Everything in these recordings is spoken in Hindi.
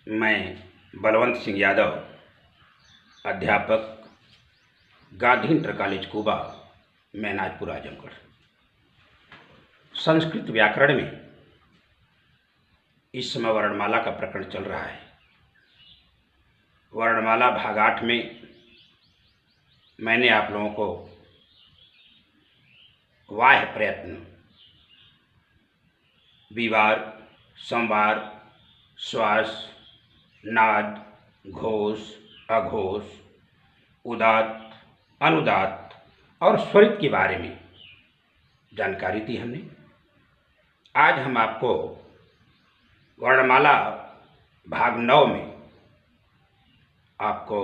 मैं बलवंत सिंह यादव, अध्यापक, गांधी इंटर कॉलेज कोबा, महनाजपुर, आजमगढ़। संस्कृत व्याकरण में इस समय वर्णमाला का प्रकरण चल रहा है। वर्णमाला भाग 8 में मैंने आप लोगों को वाह्य प्रयत्न, विवार, संवार, श्वास, नाद, घोष, अघोष, उदात्त, अनुदात्त और स्वरित के बारे में जानकारी दी हमने। आज हम आपको वर्णमाला भाग 9 में आपको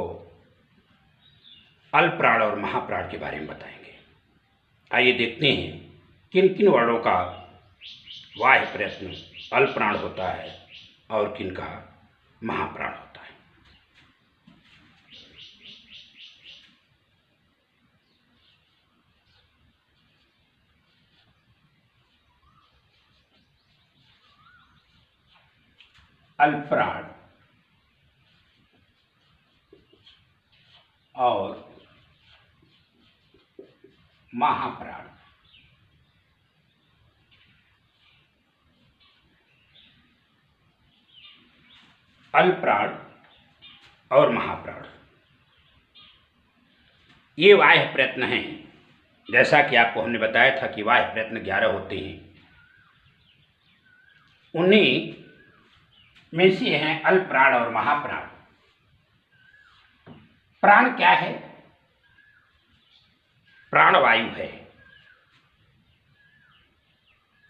अल्पप्राण और महाप्राण के बारे में बताएंगे। आइए देखते हैं किन किन वर्णों का वाह्य प्रयत्न अल्पप्राण होता है और किन का महाप्राण होता है। अल्पप्राण और महाप्राण। अल्पप्राण और महाप्राण ये वाह्य प्रयत्न हैं। जैसा कि आपको हमने बताया था कि वाह्य प्रयत्न 11 होते हैं, उन्हीं में से हैं अल्पप्राण और महाप्राण। प्राण क्या है? प्राण वायु है।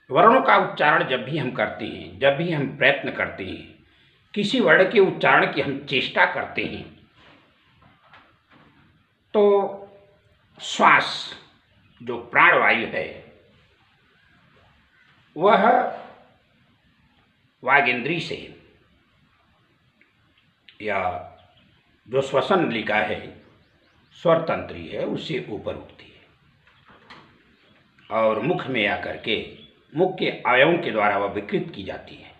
वर्णों का उच्चारण जब भी हम करते हैं, जब भी हम प्रयत्न करते हैं, किसी वर्ण के उच्चारण की हम चेष्टा करते हैं, तो श्वास जो प्राणवायु है वह वागेंद्री से या जो श्वसन नलिका है, स्वर तंत्री है, उससे ऊपर उठती है और मुख में आकर के मुख के अवयवों के द्वारा वह विकृत की जाती है,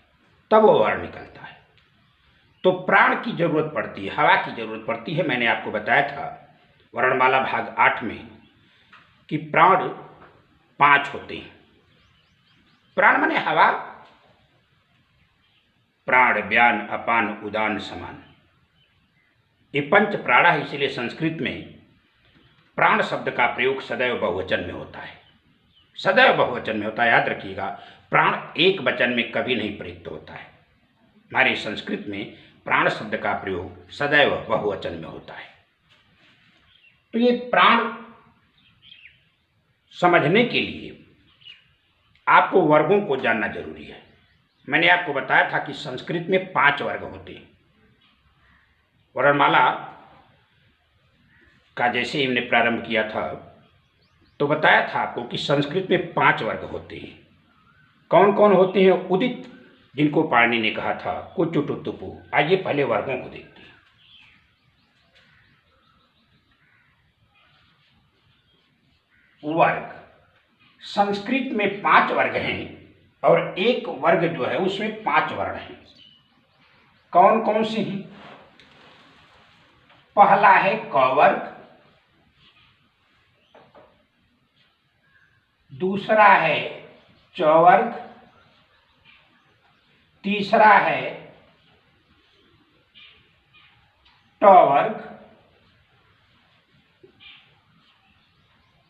तब वह वर्ण निकलता है। तो प्राण की जरूरत पड़ती है, हवा की जरूरत पड़ती है। मैंने आपको बताया था वर्णमाला भाग 8 में कि प्राण 5 होते हैं। प्राण माने हवा, प्राण, व्यान, अपान, उदान, समान, ये पंच प्राण है। इसलिए संस्कृत में प्राण शब्द का प्रयोग सदैव बहुवचन में होता है। सदैव बहुवचन में होता है, याद रखिएगा। प्राण एक वचन में कभी नहीं प्रयुक्त होता है। हमारे संस्कृत में प्राण शब्द का प्रयोग सदैव बहुवचन में होता है। तो ये प्राण समझने के लिए आपको वर्गों को जानना जरूरी है। मैंने आपको बताया था कि संस्कृत में 5 वर्ग होते हैं। वर्णमाला का जैसे हमने प्रारंभ किया था तो बताया था आपको कि संस्कृत में 5 वर्ग होते हैं। कौन कौन होते हैं? उदित, जिनको पाणिनि ने कहा था कुचु टुतुपु। आइए पहले वर्गों को देखते हैं। वर्ग, संस्कृत में 5 वर्ग हैं और एक वर्ग जो है उसमें 5 वर्ण हैं। कौन कौन से हैं? पहला है क वर्ग, दूसरा है च वर्ग, तीसरा है ट वर्ग,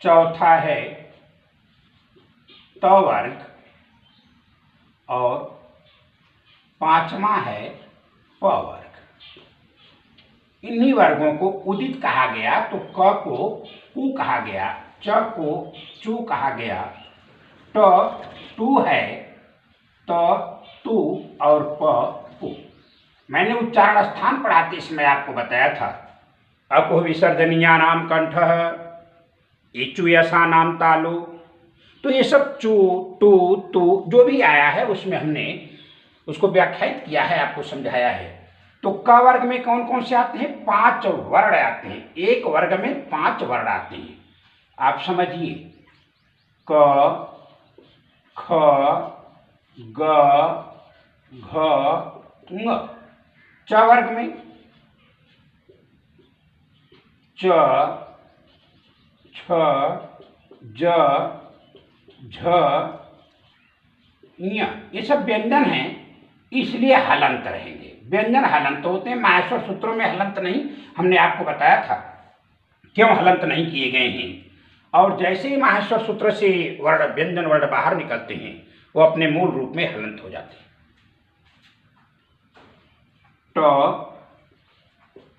चौथा है त वर्ग और 5वां है प वर्ग। इन्हीं वर्गों को उदित कहा गया। तो क को कु कहा गया, च को चू कहा गया, ट टू है, त तू और प पु। मैंने उच्चारण स्थान पढ़ाते समय आपको बताया था अकुह विसर्जनीया नाम कंठ, इचु यसा नाम तालु। तो ये सब चू, टू, तू जो भी आया है उसमें हमने उसको व्याख्यायित किया है, आपको समझाया है। तो क वर्ग में कौन कौन से आते हैं? 5 वर्ण आते हैं। एक वर्ग में 5 वर्ण आते हैं। आप समझिए, क, ख, ग, घ, ङ। च वर्ग में च, छ, ज, झ, ञ, ये सब व्यंजन हैं, इसलिए हलंत रहेंगे। व्यंजन हलंत होते हैं, माहेश्वर सूत्रों में हलंत नहीं। हमने आपको बताया था क्यों हलंत नहीं किए गए हैं। और जैसे ही माहेश्वर सूत्र से वर्ण व्यंजन वर्ण बाहर निकलते हैं, वो अपने मूल रूप में हलंत हो जाते हैं। ट,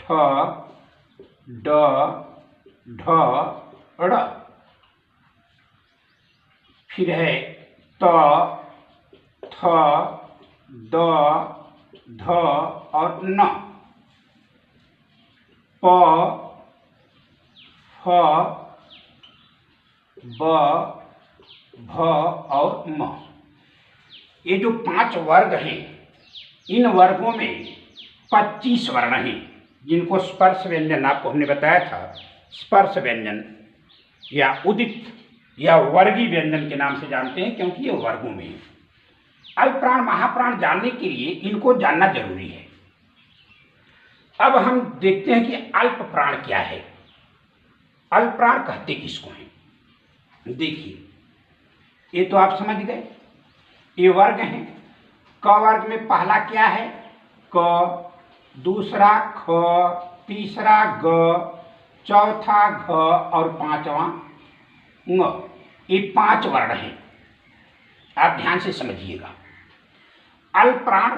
ठ, ड, ढ, ड़। फिर है त, थ, द, ध और न। प, फ, ब, भ और म। ये जो 5 वर्ग हैं, इन वर्गों में 25 वर्ण हैं, जिनको स्पर्श व्यंजन आपको हमने बताया था, स्पर्श व्यंजन या उदित या वर्गी व्यंजन के नाम से जानते हैं, क्योंकि ये वर्गों में है। अल्पप्राण महाप्राण जानने के लिए इनको जानना जरूरी है। अब हम देखते हैं कि अल्प प्राण क्या है। अल्प प्राण कहते किसको हैं? देखिए, ये तो आप समझ गए, ये वर्ग हैं। क वर्ग में पहला क्या है? क, दूसरा ख, तीसरा ग, चौथा घ और पांचवा ङ। ये 5 वर्ण हैं, आप ध्यान से समझिएगा। अल्प प्राण,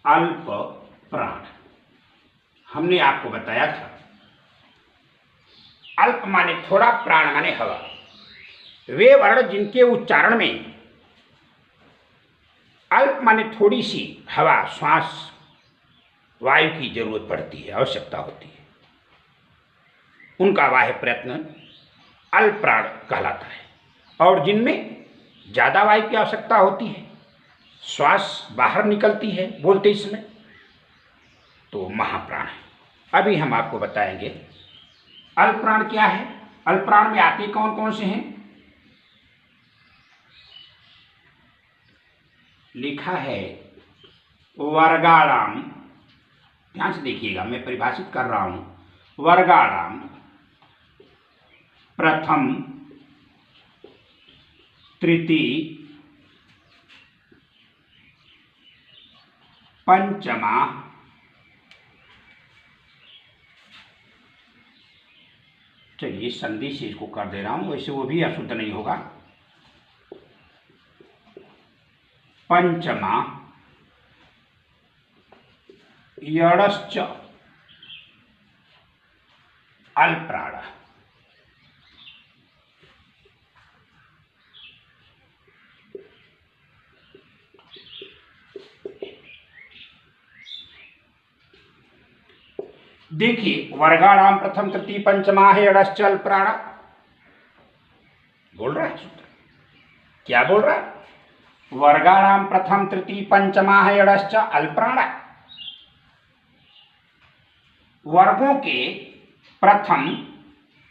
अल्प प्राण हमने आपको बताया था। अल्प माने थोड़ा, प्राण माने हवा। वे वर्ण जिनके उच्चारण में अल्प माने थोड़ी सी हवा, श्वास, वायु की जरूरत पड़ती है, आवश्यकता होती है, उनका बाह्य प्रयत्न अल्प प्राण कहलाता है। और जिनमें ज्यादा वायु की आवश्यकता होती है, श्वास बाहर निकलती है बोलते समय, तो महाप्राण है। अभी हम आपको बताएंगे अल्प प्राण क्या है। अल्प प्राण में आते कौन कौन से हैं? लिखा है वर्गाणाम, ध्यान से देखिएगा, मैं परिभाषित कर रहा हूं। वर्गाणाम प्रथम, तृतीय, पंचमा, चलिए संधि से इसको कर दे रहा हूं, वैसे वो भी अशुद्ध नहीं होगा। पंचमा, यड़श्च अल्प्राण। देखिए, वर्गाणाम प्रथम, तृतीय, पंचमा है यड़श्च अल्प्राण बोल रहा है सूत्र। क्या बोल रहा है? वर्गाणाम प्रथम, तृतीय, पंचमा है यड़श्च अल्प्राण। वर्गों के प्रथम,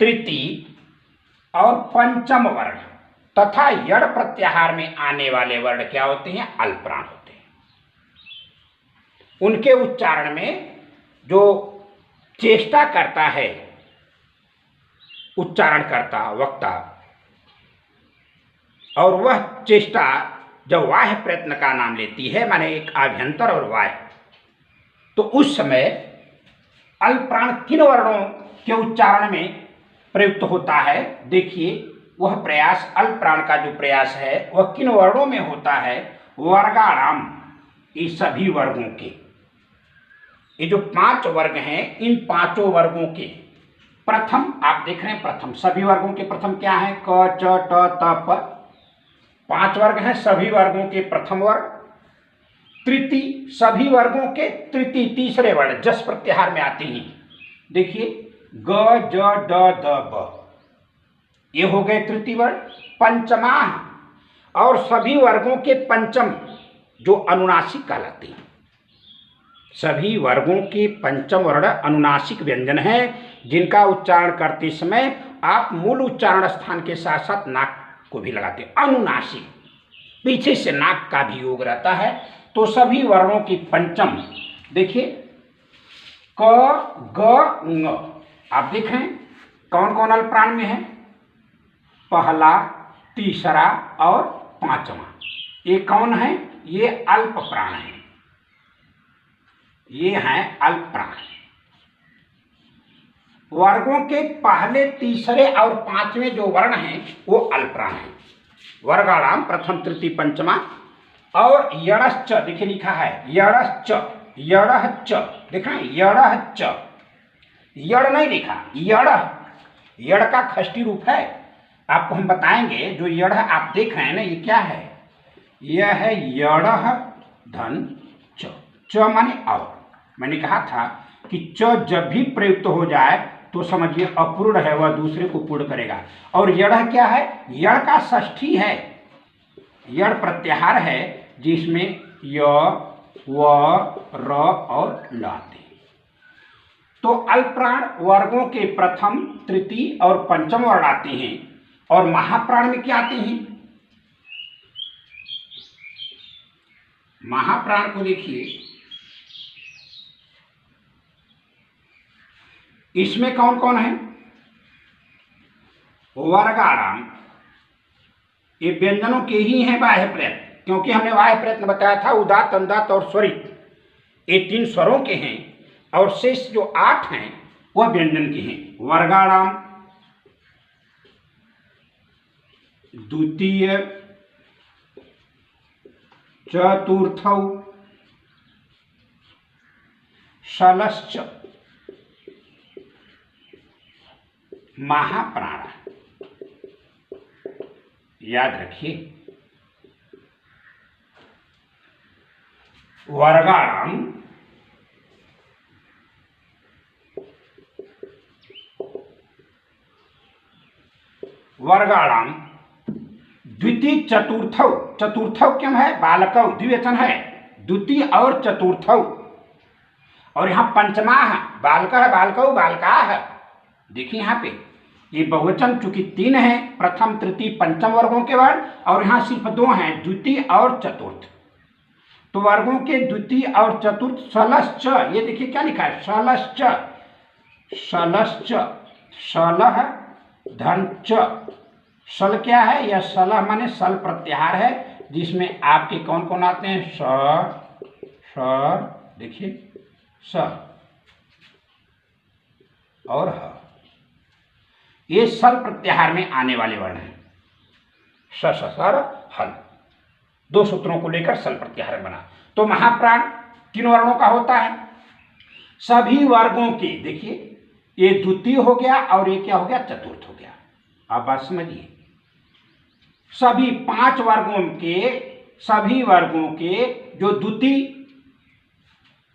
तृतीय और पंचम वर्ण तथा यड़ प्रत्याहार में आने वाले वर्ण क्या होते हैं? अल्प्राण होते हैं। उनके उच्चारण में जो चेष्टा करता है उच्चारणकर्ता, वक्ता, और वह चेष्टा जब बाह्य प्रयत्न का नाम लेती है, माने एक आभ्यंतर और बाह्य, तो उस समय अल्प्राण किन वर्णों के उच्चारण में प्रयुक्त होता है? देखिए, वह प्रयास, अल्प्राण का जो प्रयास है वह किन वर्णों में होता है? वर्गाणाम, ये सभी वर्गों के, ये जो 5 वर्ग हैं, इन 5 वर्गों के प्रथम, आप देख रहे हैं प्रथम, सभी वर्गों के प्रथम क्या है? क, च, ट, त, प, 5 वर्ग हैं, सभी वर्गों के प्रथम वर्ग। तृतीय, सभी वर्गों के तृतीय, तीसरे वर्ण जस प्रत्याहार में आते हैं। देखिए, ग, ज, ड, द, ब, ये हो गए तृतीय वर्ण। पंचमा, और सभी वर्गों के पंचम जो अनुनासिक कहलाते हैं। सभी वर्गों के पंचम वर्ण अनुनासिक व्यंजन हैं, जिनका उच्चारण करते समय आप मूल उच्चारण स्थान के साथ साथ नाक को भी लगाते हैं। अनुनासिक, पीछे से नाक का भी योग रहता है, तो सभी वर्णों की पंचम देखिए क ग ङ। आप देख रहे हैं कौन कौन अल्प प्राण में है, पहला, तीसरा और पांचवा। ये कौन है, ये अल्प प्राण है, ये हैं अल्प प्राण। वर्गों के पहले, तीसरे और पांचवें जो वर्ण हैं वो अल्प प्राण है। वर्गाणाम प्रथम तृतीय पंचमा। और यड़श्च देखिए लिखा है यड़श्च, यड़श्च देख रहे हैं यड़श्च, यड़ नहीं लिखा, यड़, यड़ का खष्टी रूप है। आपको हम बताएंगे जो यड़ आप देख रहे हैं ना ये क्या है, यह है यड़ धन च, च माने और। मैंने कहा था कि च जब भी प्रयुक्त हो जाए तो समझिए अपूर्ण है, वह दूसरे को पूर्ण करेगा। और यड़ क्या है, यड़ का षष्ठी है, यड़ प्रत्याहार है जिसमें य, व, र और ल आते हैं। तो अल्प प्राण वर्गों के प्रथम, तृतीय और पंचम वर्ण आते हैं। और महाप्राण में क्या आते हैं, महाप्राण को देखिए, इसमें कौन कौन है, वर्गाणाम, ये व्यंजनों के ही हैं बाह्य प्रयत्न, क्योंकि हमने बाह्य प्रयत्न बताया था उदात्त, अनुदात्त और स्वरित, ये 3 स्वरों के हैं। और शेष जो 8 हैं वह व्यंजन के हैं। वर्गाणाम द्वितीय, चतुर्थौ, षलश्च महाप्राण। याद रखिए वर्गाणाम वर्गाणाम द्वितीय, चतुर्थौ, चतुर्थौ क्यों है, बालकौ द्विवचन है, द्वितीय और चतुर्थौ। और यहाँ पंचमा है, बालक है, बालकौ, बालका है। देखिए यहाँ पे ये बहुवचन चूंकि 3 है, प्रथम, तृतीय, पंचम वर्गों के वर्ण, और यहाँ सिर्फ 2 हैं, द्वितीय और चतुर्थ। तो वर्गों के द्वितीय और चतुर्थ षलश्च, ये देखिए क्या लिखा है, षलश्च, षलश्च, शलह धन च। सल क्या है, यह सलह माने सल प्रत्याहार है जिसमें आपके कौन कौन आते हैं, स, देखिए स और ह, ये सल प्रत्याहार में आने वाले वर्ण हैं। स, सर, हल, 2 सूत्रों को लेकर सल प्रत्याहार बना। तो महाप्राण किन वर्णों का होता है, सभी वर्गों के, देखिए ये द्वितीय हो गया और ये क्या हो गया, चतुर्थ हो गया। आप बात समझिए, सभी 5 वर्गों के, सभी वर्गों के जो द्वितीय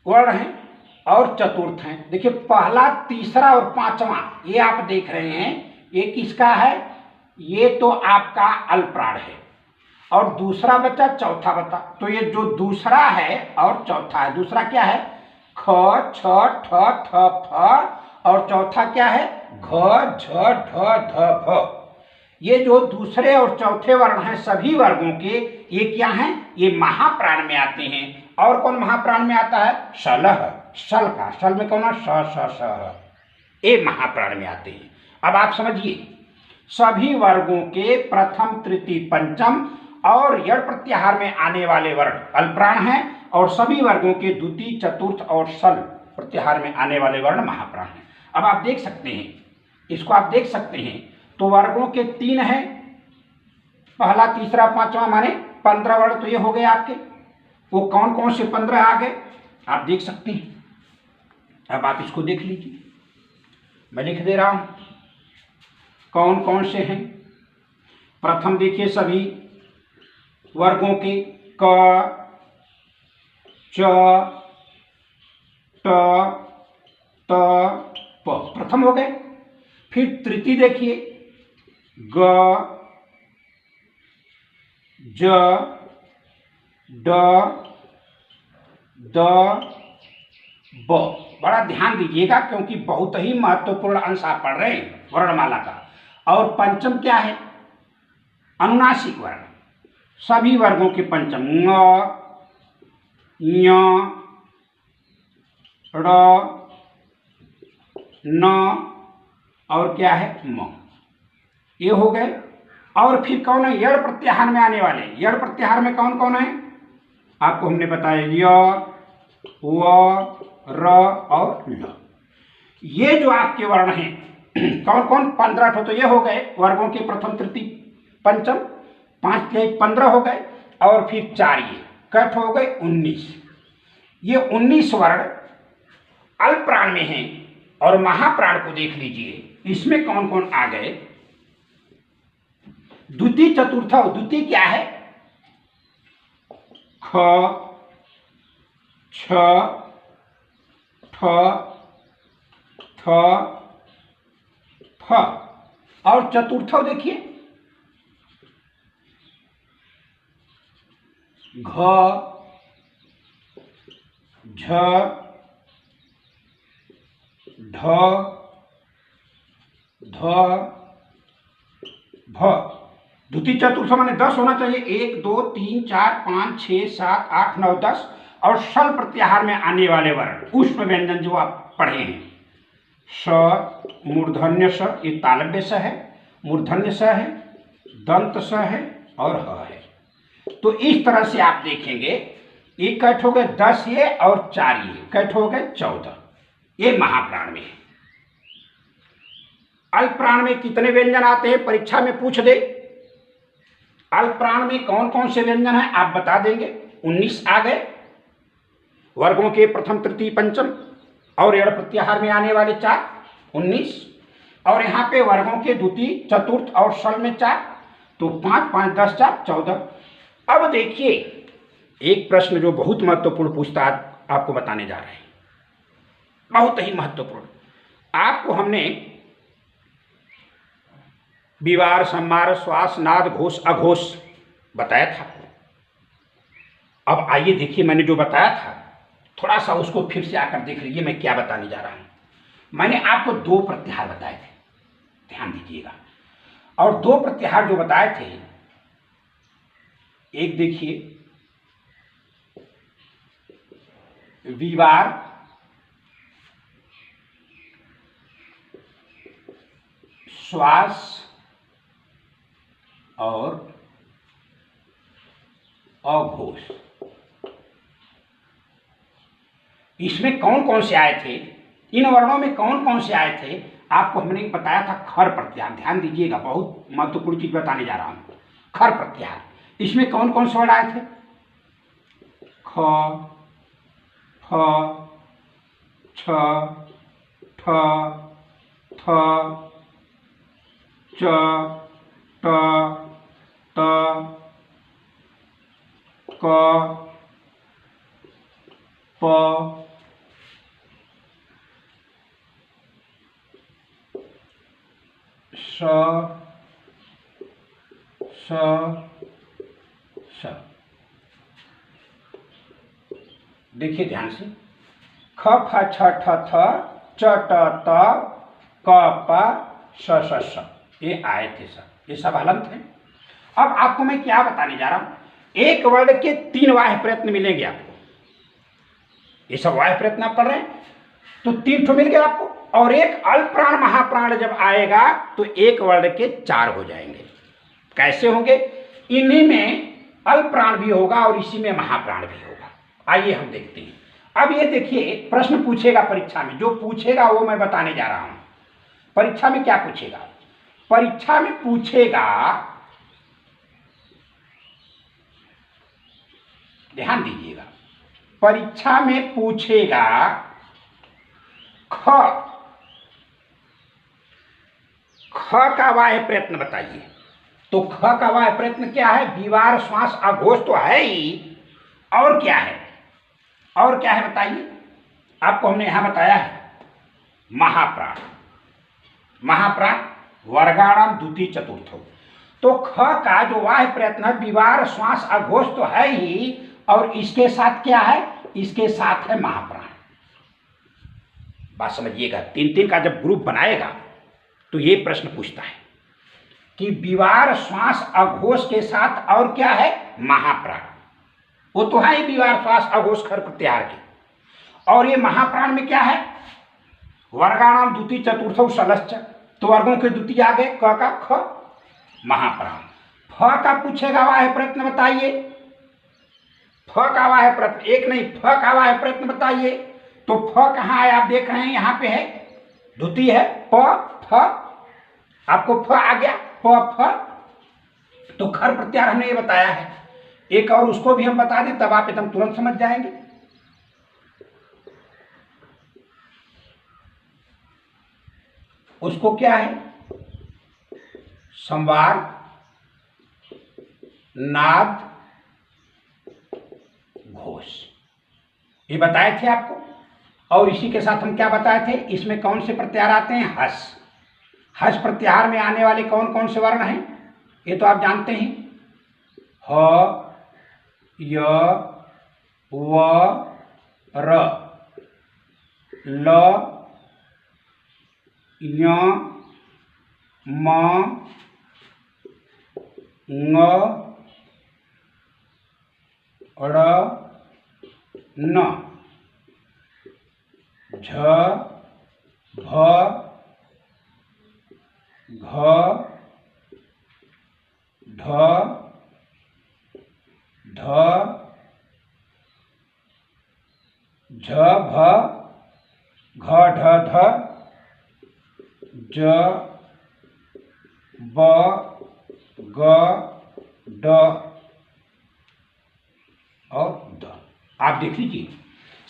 वर्ण हैं और चतुर्थ हैं। देखिए पहला, तीसरा और पांचवा ये आप देख रहे हैं, ये किसका है, ये तो आपका अल्प प्राण है। और दूसरा बचा, चौथा बचा। तो ये जो दूसरा है और चौथा है, दूसरा क्या है, ख, छ, ठ, थ, फ, और चौथा क्या है, घ, झ, ढ, ध, भ। ये जो दूसरे और चौथे वर्ण हैं सभी वर्गों के, ये क्या हैं, ये महाप्राण में आते हैं। और कौन महाप्राण में आता है, शलह, शल का, शल में कौन है, स, स, स, ये महाप्राण में आते हैं। अब आप समझिए सभी वर्गों के प्रथम, तृतीय, पंचम और यड़ प्रत्याहार में आने वाले वर्ण अल्पप्राण हैं, और सभी वर्गों के द्वितीय, चतुर्थ और सल प्रत्याहार में आने वाले वर्ण महाप्राण हैं। अब आप देख सकते हैं, इसको आप देख सकते हैं, तो वर्गों के 3 हैं, पहला, तीसरा, पांचवा, माने 15 वर्ण तो ये हो गए आपके। वो कौन कौन से 15 आ गए आप देख सकते हैं। अब आप इसको देख लीजिए, मैं लिख दे रहा हूं कौन कौन से हैं। प्रथम देखिए सभी वर्गों के क, च, ट, त, प, प्रथम हो गए। फिर तृतीय देखिए ग, ज, ड, द, ब। बड़ा ध्यान दीजिएगा क्योंकि बहुत ही महत्वपूर्ण अंश आप पढ़ रहे हैं वर्णमाला का। और पंचम क्या है, अनुनासिक वर्ण, सभी वर्गों के पंचम, ङ, ञ, ड़, न और क्या है म। ये हो गए। और फिर कौन है यड़ प्रत्याहार में आने वाले? यड़ प्रत्याहार में कौन कौन है आपको हमने बताया, य, व, र और ल। ये जो आपके वर्ण हैं कौन कौन? 15 ठो तो ये हो गए वर्गों के प्रथम तृतीय पंचम, 5 के 15 हो गए और फिर 4 ये कट हो गए 19। ये 19 वर्ण अल्प प्राण में हैं और महाप्राण को देख लीजिए, इसमें कौन कौन आ गए? द्वितीय चतुर्थ। द्वितीय क्या है? ख, छ, ठ, थ, फ। और चतुर्थ देखिए, घ, झ, ढ, ध, भ। द्वितीय चतुर्थ माने 10 होना चाहिए। 1 2 3 4 5 6 7 8 9 10। और सल प्रत्याहार में आने वाले वर्ण ऊष्म व्यंजन जो आप पढ़े हैं, स, मूर्धन्य स, ये तालव्य स है, मूर्धन्य स है, दंत स है और ह है। तो इस तरह से आप देखेंगे, ये कट हो गए 10 ये और 4 ये कट हो गए 14। ये महाप्राण में है। अल्प प्राण में कितने व्यंजन आते हैं परीक्षा में पूछ दे? अल्प प्राण में कौन कौन से व्यंजन हैं आप बता देंगे? 19 आ गए वर्गों के प्रथम तृतीय पंचम और यड़ प्रत्याहार में आने वाले 4, 19। और यहाँ पे वर्गों के द्वितीय चतुर्थ और सल में 4, तो 5 5 10 4 14। अब देखिए एक प्रश्न जो बहुत महत्वपूर्ण पूछता है, आपको बताने जा रहे हैं, बहुत ही महत्वपूर्ण। आपको हमने विवार, संवार, श्वास, नाद, घोष, अघोष बताया था। अब आइए देखिए मैंने जो बताया था थोड़ा सा उसको फिर से आकर देख लीजिए मैं क्या बताने जा रहा हूं। मैंने आपको 2 प्रत्याहार बताए थे, ध्यान दीजिएगा। और 2 प्रत्याहार जो बताए थे, एक देखिए विवार, श्वास और अघोष। इसमें कौन कौन से आए थे? इन वर्णों में कौन कौन से आए थे आपको हमने बताया था। खर प्रत्याहार, ध्यान दीजिएगा, बहुत महत्वपूर्ण चीज बताने जा रहा हूं। खर प्रत्याहार, इसमें कौन कौन से वर्ण आए थे? ख, फ, छ, ठ, थ, च, ट, त, क, प, स, स। देखिए ध्यान से, ख, फ, छ, ठ, थ, च, ट, त, क, प, स, ये आए थे सब, ये सब हलंत हैं। अब आपको मैं क्या बताने जा रहा हूं, एक वर्ण के 3 वाह्य प्रयत्न मिलेंगे आपको। ये सब वाह्य प्रयत्न आप पढ़ रहे हैं तो 3 ठो मिल गया आपको। और एक अल्प प्राण महाप्राण जब आएगा तो एक वर्ण के 4 हो जाएंगे। कैसे होंगे? इन्हीं में अल्प प्राण भी होगा और इसी में महाप्राण भी होगा। आइए हम देखते हैं। अब ये देखिए प्रश्न पूछेगा परीक्षा में, जो पूछेगा वो मैं बताने जा रहा हूं। परीक्षा में क्या पूछेगा? परीक्षा में पूछेगा, ध्यान दीजिएगा, परीक्षा में पूछेगा ख का वाह्य प्रयत्न बताइए। तो ख का वाह्य प्रयत्न क्या है? विवार, श्वास, अघोष तो है ही, और क्या है? और क्या है बताइए? आपको हमने यहां बताया है महाप्राण। महाप्राण वर्गाणाम द्वितीय चतुर्थ। तो ख का जो वाह्य प्रयत्न है विवार, श्वास, अघोष तो है ही, और इसके साथ क्या है? इसके साथ है महाप्राण। बात समझिएगा, 3-3 का जब ग्रुप बनाएगा तो ये प्रश्न पूछता है कि विवार, श्वास, अघोष के साथ और क्या है? महाप्राण। वो तो है ही विवार श्वास अघोष खर प्रत्याहार के। और ये महाप्राण में क्या है, वर्गाणाम द्वितीय चतुर्थ शलश्च, तो वर्गों के द्वितीय आ गए, क का ख महाप्राण। फ का पूछेगा वाह्य प्रयत्न बताइए, फ का वाह्य प्रयत्न, एक नहीं फ का वाह्य प्रयत्न बताइए। तो फ कहाँ है, आप देख रहे हैं यहाँ पे है, द्वितीय है प फ, आपको फ आ गया प फ, तो खर प्रत्याहार हमने ये बताया है। एक और उसको भी हम बता दें तब आप एकदम तुरंत समझ जाएंगे। उसको क्या है, संवार नाद घोष, ये बताए थे आपको। और इसी के साथ हम क्या बताए थे, इसमें कौन से प्रत्याहार आते हैं, हस। हस प्रत्याहार में आने वाले कौन कौन से वर्ण हैं, ये तो आप जानते हैं, ह य व र, ल य म ङ ड़ न, झ भ घ ढ ढ झ भ घ ढ ढ, ज ब ग ड और द। आप देख लीजिए,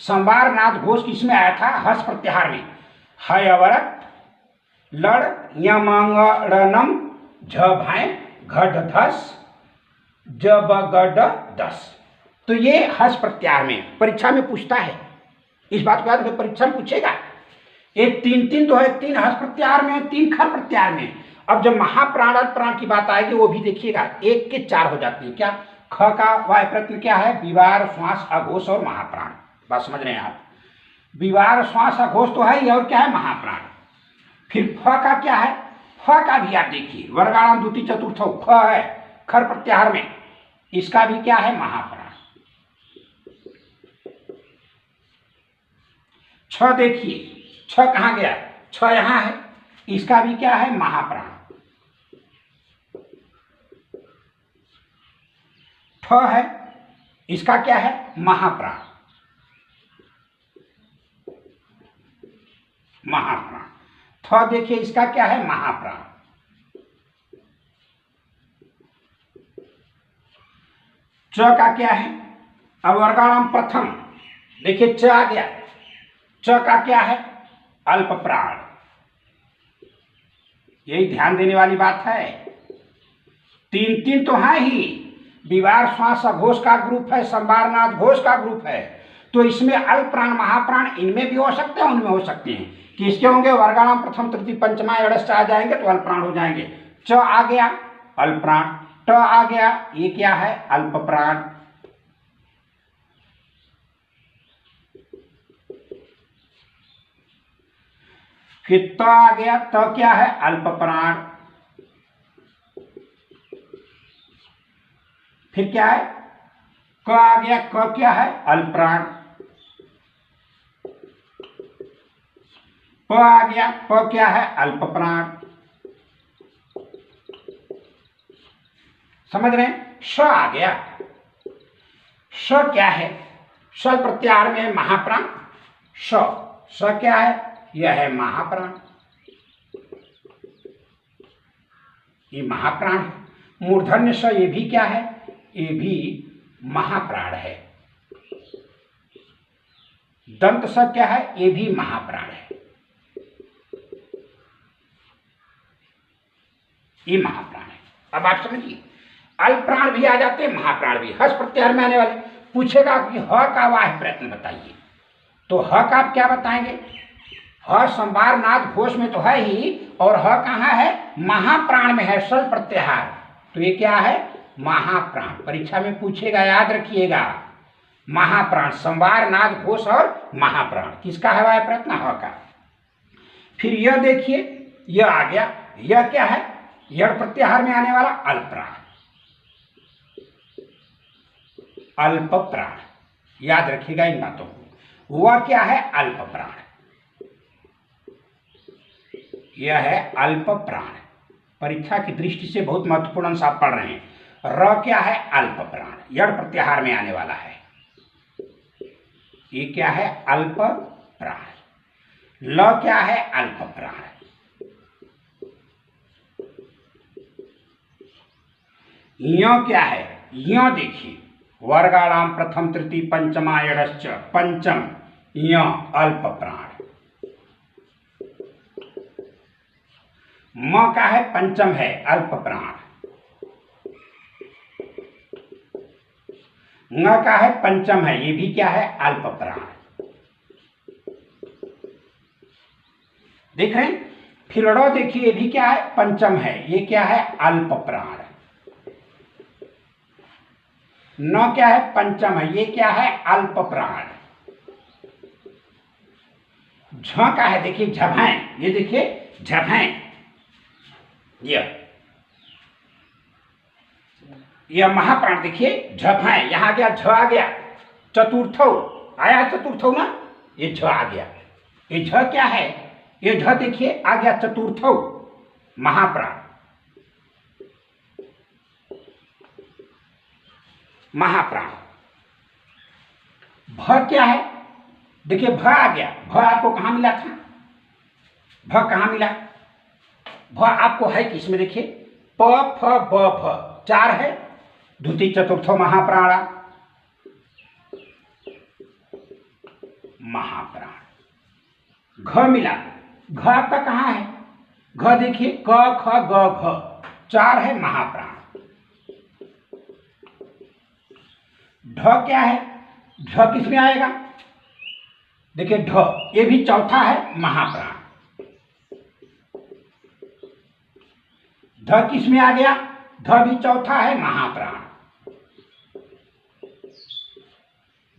संवार नाद घोष किसमें आया था, हस प्रत्याहार में। है अवरत, लड़ यमंगड़नम, झ भाए घट धस, ज ब ग ड दस। तो ये हस प्रत्याहार में परीक्षा में पूछता है, इस बात को याद रखिए, परीक्षा में पूछेगा। ये तीन तीन तो है, तीन हस प्रत्याहार में, तीन खर प्रत्याहार में। अब जब महाप्राण प्राण की बात आएगी वो भी देखिएगा, एक के चार हो जाती है। क्या, ख का वाह्य प्रयत्न क्या है, विवार श्वास अघोष और महाप्राण। बात समझ रहे हैं आप, विवार श्वास अघोष तो है ही, और क्या है, महाप्राण। फिर फ का क्या है, फ का भी आप देखिए, वर्गाणाम द्वितीय चतुर्थ फ है खर प्रत्याहार में, इसका भी क्या है, महाप्राण। छ देखिए, छ कहाँ गया, छ यहां है, इसका भी क्या है, महाप्राण। ठ है, इसका क्या है, महाप्राण। महाप्राण। थ देखिए, इसका क्या है, महाप्राण। च का क्या है, अब वर्गाणाम प्रथम देखिए, च आ गया, च का क्या है, अल्प प्राण। यही ध्यान देने वाली बात है, तीन तीन तो है ही, विवार श्वास अघोष का ग्रुप है, संवार नाद घोष का ग्रुप है, तो इसमें अल्प प्राण महाप्राण इनमें भी हो सकते हैं, उनमें हो सकते हैं। किसके होंगे, वर्गाणाम प्रथम तृतीय पंचमा एड़स्य आ जाएंगे तो अल्प प्राण हो जाएंगे। च आ गया अल्प प्राण, ट आ गया, ये क्या है, अल्प प्राण। फिर त आ गया, त क्या है, अल्प प्राण। फिर क्या है, क आ गया, क क्या है, अल्प प्राण। प आ गया, प क्या है, अल्प प्राण। समझ रहे हैं, श आ गया, श क्या है, स प्रत्याहार में है महाप्राण। श, स क्या है, यह है महाप्राण, ये महाप्राण है। मूर्धन्य स ये भी क्या है, ये भी महाप्राण है। दंत स क्या है, ये भी महाप्राण है, ये महाप्राण है। अब आप समझिए, अल्प प्राण भी आ जाते हैं, महाप्राण भी। हस प्रत्याहार में आने वाले पूछेगा कि ह का वाह्य प्रयत्न बताइए, तो ह का आप क्या बताएंगे, ह संवार नाद घोष में तो है ही, और ह कहाँ है, महाप्राण में है, सल प्रत्याहार, तो ये क्या है, महाप्राण। परीक्षा में पूछेगा, याद रखिएगा, महाप्राण, संवार नाद घोष और महाप्राण, किसका है वाह्य प्रयत्न, ह का। फिर यह देखिए, यह आ गया, यह क्या है, यह प्रत्याहार में आने वाला अल्प प्राण। अल्प प्राण। याद रखिएगा इन बातों को। वह क्या है? अल्प प्राण। यह है अल्प प्राण। परीक्षा की दृष्टि से बहुत महत्वपूर्ण अंश आप पढ़ रहे हैं। र क्या है? अल्प प्राण, यड़ प्रत्याहार में आने वाला है। ये क्या है? अल्प प्राण। ल क्या है? अल्प प्राण। य क्या है? य देखिए, वर्गाणाम प्रथम तृतीय पंचमा यड़श्च, पंचम य अल्प प्राण। म का है? पंचम है, अल्प प्राण। न का है? पंचम है, ये भी क्या है? अल्प प्राण। देख रहे हैं? फिर ड़ देखिए, ये भी क्या है? पंचम है, ये क्या है? अल्प प्राण। न क्या है? पंचम है, ये क्या है? अल्प प्राण। झ का है? देखिए झभैं, ये देखिए झभैं, यह महाप्राण। देखिए झभैं, यहां गया झ आ गया, चतुर्थौ आया, चतुर्थौ ना, ये झ आ गया। ये झ क्या है? ये झ देखिए आ गया चतुर्थौ, महाप्राण। महाप्राण। भ क्या है? देखिए भ आ गया। भ आपको कहां मिला था? भ कहां मिला? भ आपको है किसमें? देखिए प फ ब भ, चार है, द्वितीय चतुर्थो महाप्राण। महाप्राण। घ मिला। घ आपका कहां है? घ देखिए क ख ग घ, चार है, महाप्राण। ढ क्या है? ढ किसमें आएगा? देखिए ढ, ये भी चौथा है, महाप्राण। ध किसमें आ गया? ध भी चौथा है, महाप्राण।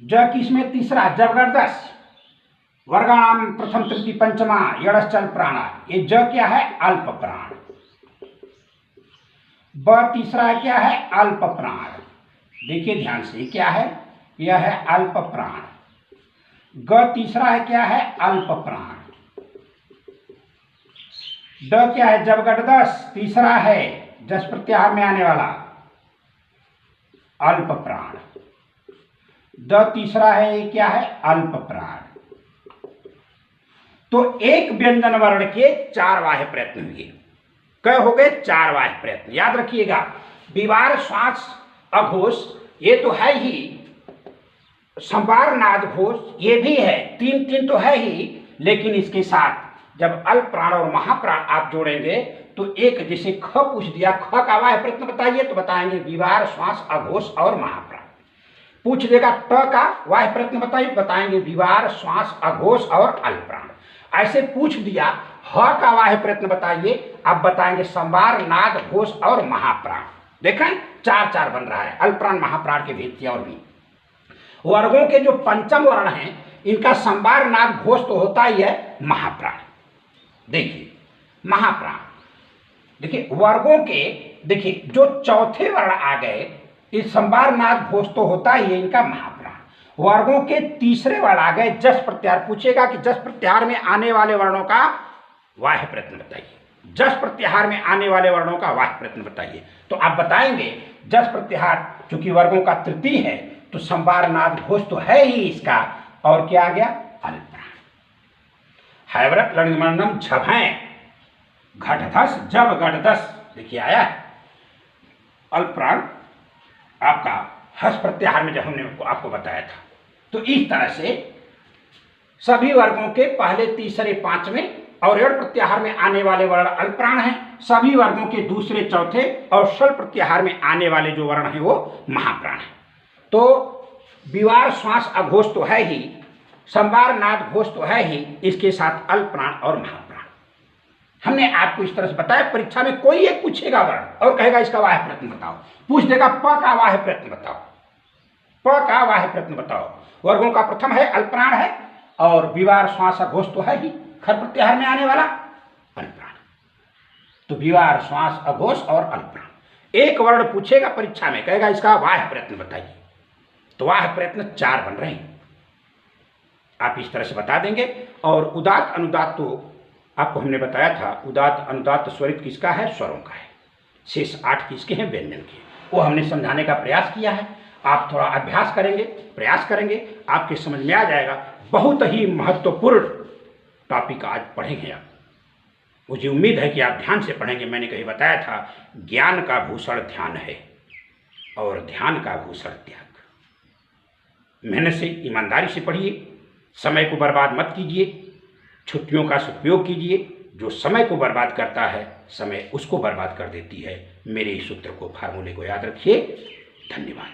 ज किसमें? तीसरा, जबरदस्त, वर्गाणाम प्रथम तृतीय पंचमा यड़श्चल प्राणा, ये ज क्या है? अल्प प्राण। ब तीसरा क्या है? अल्प प्राण। देखिए ध्यान से, क्या है? यह है अल्प प्राण। ग तीसरा है, क्या है? अल्प प्राण। ड क्या है? जबगडदस, तीसरा है, जस प्रत्याहार में आने वाला, अल्प प्राण। द तीसरा है, ये क्या है? अल्प प्राण। तो एक व्यंजन वर्ण के चार बाह्य प्रयत्न हुए। कै हो गए? चार बाह्य प्रयत्न। याद रखिएगा, विवार, श्वास, अघोष, ये तो है ही, संवार, नाद, घोष, ये भी है, तीन तीन तो है ही, लेकिन इसके साथ जब अल्प प्राण और महाप्राण आप जोड़ेंगे तो एक, जैसे ख पूछ दिया, ख का बाह्य प्रयत्न बताइए, तो बताएंगे विवार, श्वास, अघोष और महाप्राण। पूछ देगा ट का बाह्य प्रयत्न बताइए, बताएंगे विवार, श्वास, अघोष और अल्प प्राण। ऐसे पूछ दिया ह का बाह्य प्रयत्न बताइए, अब बताएंगे संवार, नाद, घोष और महाप्राण। देखें चार चार बन रहा है, अल्प प्राण, महाप्राण के भेद और भी। वर्गों के जो पंचम वर्ण हैं, इनका संवार, नाद, घोष तो होता ही है, महाप्राण। देखिए महाप्राण, देखिए वर्गों के, देखिए जो चौथे वर्ण आ गए, इस संवार, नाद, घोष तो होता ही है इनका, महाप्राण। वर्गों के तीसरे वर्ण आ गए, जस प्रत्याहार। पूछेगा कि जस प्रत्याहार में आने वाले वर्णों का बाह्य प्रयत्न बताइए, जस प्रत्याहार में आने वाले वर्णों का बाह्य प्रयत्न बताइए। तो आप बताएंगे जस प्रत्याहार चूंकि वर्गों का तृतीय है, तो संवार, नाद, घोष तो है ही इसका, और क्या आ गया? अल्प प्राण। हैवरत लणिमण्डम झभैं, घटधस, जब गडदस, देखिए आया है अल्प प्राण आपका हस प्रत्याहार में, जब हमने आपको बताया था। तो इस तरह से सभी वर्गों के पहले, तीसरे, पांचवें और यड़ प्रत्याहार में आने वाले वर्ण अल्प प्राण हैं। सभी वर्गों के दूसरे, चौथे और षल प्रत्याहार में आने वाले जो वर्ण हैं वो महाप्राण हैं। तो विवार, श्वास, अघोष तो है ही, संवार, नाद, घोष तो है ही, इसके साथ अल्प प्राण और महाप्राण। हमने आपको इस तरह से बताया। परीक्षा में कोई एक पूछेगा वर्ण और कहेगा इसका बाह्य प्रयत्न बताओ, पूछ देगा प का बाह्य प्रयत्न बताओ, प का बाह्य प्रयत्न बताओ। वर्गों का प्रथम है, अल्प प्राण है, और विवार, श्वास, अघोष तो है ही, खर प्रत्याहार में आने वाला अल्प प्राण। तो विवार, श्वास, अघोष और अल्प प्राण। एक वर्ण पूछेगा परीक्षा में, कहेगा इसका बाह्य प्रयत्न बताइए। त्वाह प्रयत्न 4 बन रहे हैं। आप इस तरह से बता देंगे। और उदात्त अनुदात्त तो आपको हमने बताया था, उदात्त अनुदात्त स्वरित किसका है? स्वरों का है। शेष 8 किसके हैं? व्यंजन के। वो हमने समझाने का प्रयास किया है। आप थोड़ा अभ्यास करेंगे, प्रयास करेंगे, आपके समझ में आ जाएगा। बहुत ही महत्वपूर्ण टॉपिक आज पढ़ेंगे आप। मुझे उम्मीद है कि आप ध्यान से पढ़ेंगे। मैंने कहीं बताया था, ज्ञान का भूषण ध्यान है और ध्यान का भूषण त्याग। मेहनत से, ईमानदारी से पढ़िए, समय को बर्बाद मत कीजिए, छुट्टियों का सदुपयोग कीजिए। जो समय को बर्बाद करता है, समय उसको बर्बाद कर देती है। मेरे इस सूत्र को, फार्मूले को याद रखिए। धन्यवाद।